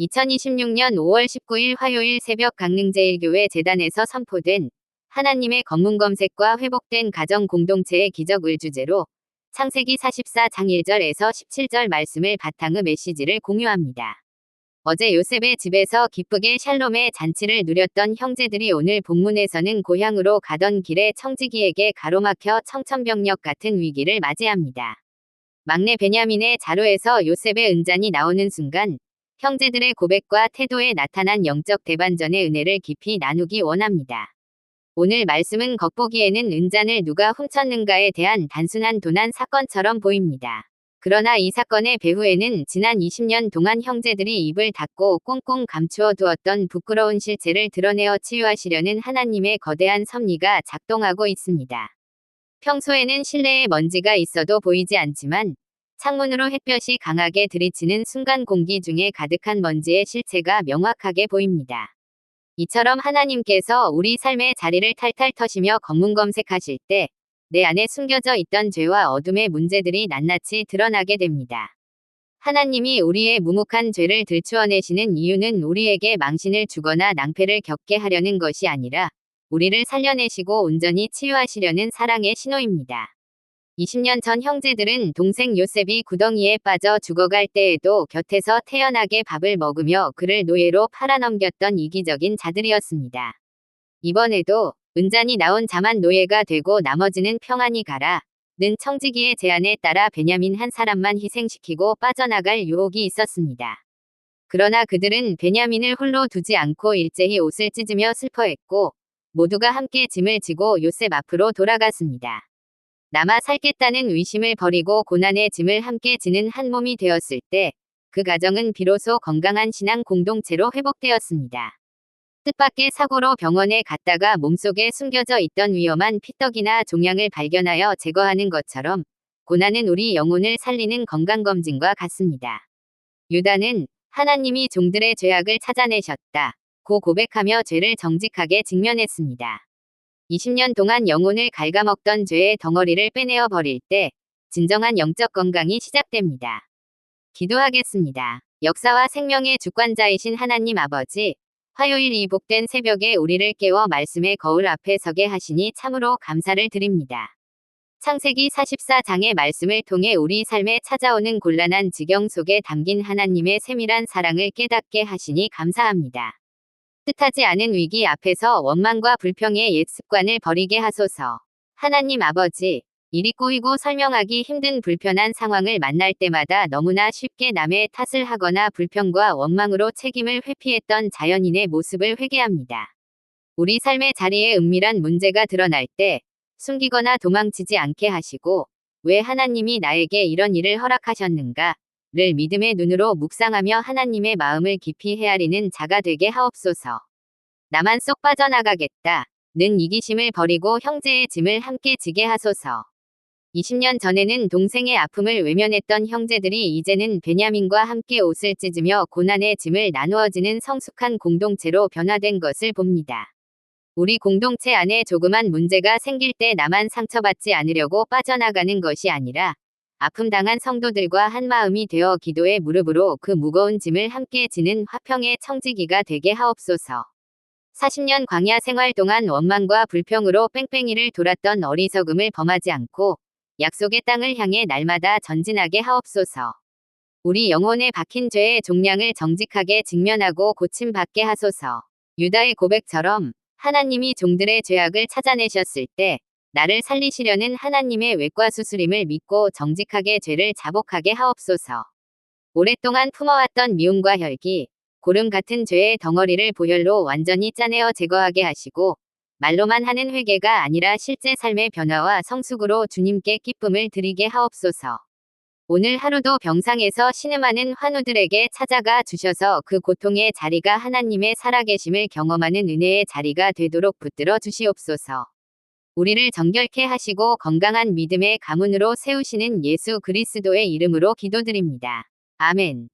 2026년 5월 19일 화요일 새벽 강릉제일교회 재단에서 선포된 하나님의 검문 검색과 회복된 가정 공동체의 기적을 주제로 창세기 44장 1절에서 17절 말씀을 바탕의 메시지를 공유합니다. 어제 요셉의 집에서 기쁘게 샬롬의 잔치를 누렸던 형제들이 오늘 본문에서는 고향으로 가던 길에 청지기에게 가로막혀 청천벽력 같은 위기를 맞이합니다. 막내 베냐민의 자루에서 요셉의 은잔이 나오는 순간 형제들의 고백과 태도에 나타난 영적 대반전의 은혜를 깊이 나누기 원합니다. 오늘 말씀은 겉보기에는 은잔을 누가 훔쳤는가에 대한 단순한 도난 사건처럼 보입니다. 그러나 이 사건의 배후에는 지난 20년 동안 형제들이 입을 닫고 꽁꽁 감추어 두었던 부끄러운 실체를 드러내어 치유하시려는 하나님의 거대한 섭리가 작동하고 있습니다. 평소에는 실내에 먼지가 있어도 보이지 않지만 창문으로 햇볕이 강하게 들이치는 순간 공기 중에 가득한 먼지의 실체가 명확하게 보입니다. 이처럼 하나님께서 우리 삶의 자리를 탈탈 터시며 검문 검색하실 때 내 안에 숨겨져 있던 죄와 어둠의 문제들이 낱낱이 드러나게 됩니다. 하나님이 우리의 무묵한 죄를 들추어내시는 이유는 우리에게 망신을 주거나 낭패를 겪게 하려는 것이 아니라 우리를 살려내시고 온전히 치유하시려는 사랑의 신호입니다. 20년 전 형제들은 동생 요셉이 구덩이에 빠져 죽어갈 때에도 곁에서 태연하게 밥을 먹으며 그를 노예로 팔아넘겼던 이기적인 자들이었습니다. 이번에도 은잔이 나온 자만 노예가 되고 나머지는 평안히 가라 는 청지기의 제안에 따라 베냐민 한 사람만 희생시키고 빠져나갈 유혹이 있었습니다. 그러나 그들은 베냐민을 홀로 두지 않고 일제히 옷을 찢으며 슬퍼했고 모두가 함께 짐을 지고 요셉 앞으로 돌아갔습니다. 남아 살겠다는 의심을 버리고 고난의 짐을 함께 지는 한 몸이 되었을 때 그 가정은 비로소 건강한 신앙 공동체로 회복되었습니다. 뜻밖의 사고로 병원에 갔다가 몸속에 숨겨져 있던 위험한 피떡이나 종양을 발견하여 제거하는 것처럼 고난은 우리 영혼을 살리는 건강검진과 같습니다. 유다는 하나님이 종들의 죄악을 찾아내셨다 고 고백하며 죄를 정직하게 직면했습니다. 20년 동안 영혼을 갉아먹던 죄의 덩어리를 빼내어 버릴 때 진정한 영적 건강이 시작됩니다. 기도하겠습니다. 역사와 생명의 주관자이신 하나님 아버지, 화요일 이 복된 새벽에 우리를 깨워 말씀의 거울 앞에 서게 하시니 참으로 감사를 드립니다. 창세기 44장의 말씀을 통해 우리 삶에 찾아오는 곤란한 지경 속에 담긴 하나님의 세밀한 사랑을 깨닫게 하시니 감사합니다. 뜻하지 않은 위기 앞에서 원망과 불평의 옛 습관을 버리게 하소서. 하나님 아버지, 일이 꼬이고 설명하기 힘든 불편한 상황을 만날 때마다 너무나 쉽게 남의 탓을 하거나 불평과 원망으로 책임을 회피했던 자연인의 모습을 회개합니다. 우리 삶의 자리에 은밀한 문제가 드러날 때 숨기거나 도망치지 않게 하시고 왜 하나님이 나에게 이런 일을 허락하셨는가? 를 믿음의 눈으로 묵상하며 하나님의 마음을 깊이 헤아리는 자가 되게 하옵소서. 나만 쏙 빠져나가겠다. 는 이기심을 버리고 형제의 짐을 함께 지게 하소서. 20년 전에는 동생의 아픔을 외면했던 형제들이 이제는 베냐민과 함께 옷을 찢으며 고난의 짐을 나누어 지는 성숙한 공동체로 변화된 것을 봅니다. 우리 공동체 안에 조그만 문제가 생길 때 나만 상처받지 않으려고 빠져나가는 것이 아니라 아픔 당한 성도들과 한마음이 되어 기도의 무릎으로 그 무거운 짐을 함께 지는 화평의 청지기가 되게 하옵소서. 40년 광야 생활 동안 원망과 불평으로 뺑뺑이를 돌았던 어리석음을 범하지 않고 약속의 땅을 향해 날마다 전진하게 하옵소서. 우리 영혼에 박힌 죄의 종량을 정직하게 직면하고 고침받게 하소서. 유다의 고백처럼 하나님이 종들의 죄악을 찾아내셨을 때 나를 살리시려는 하나님의 외과수술임을 믿고 정직하게 죄를 자복하게 하옵소서. 오랫동안 품어왔던 미움과 혈기, 고름 같은 죄의 덩어리를 보혈로 완전히 짜내어 제거하게 하시고 말로만 하는 회개가 아니라 실제 삶의 변화와 성숙으로 주님께 기쁨을 드리게 하옵소서. 오늘 하루도 병상에서 신음하는 환우들에게 찾아가 주셔서 그 고통의 자리가 하나님의 살아계심을 경험하는 은혜의 자리가 되도록 붙들어 주시옵소서. 우리를 정결케 하시고 건강한 믿음의 가문으로 세우시는 예수 그리스도의 이름으로 기도드립니다. 아멘.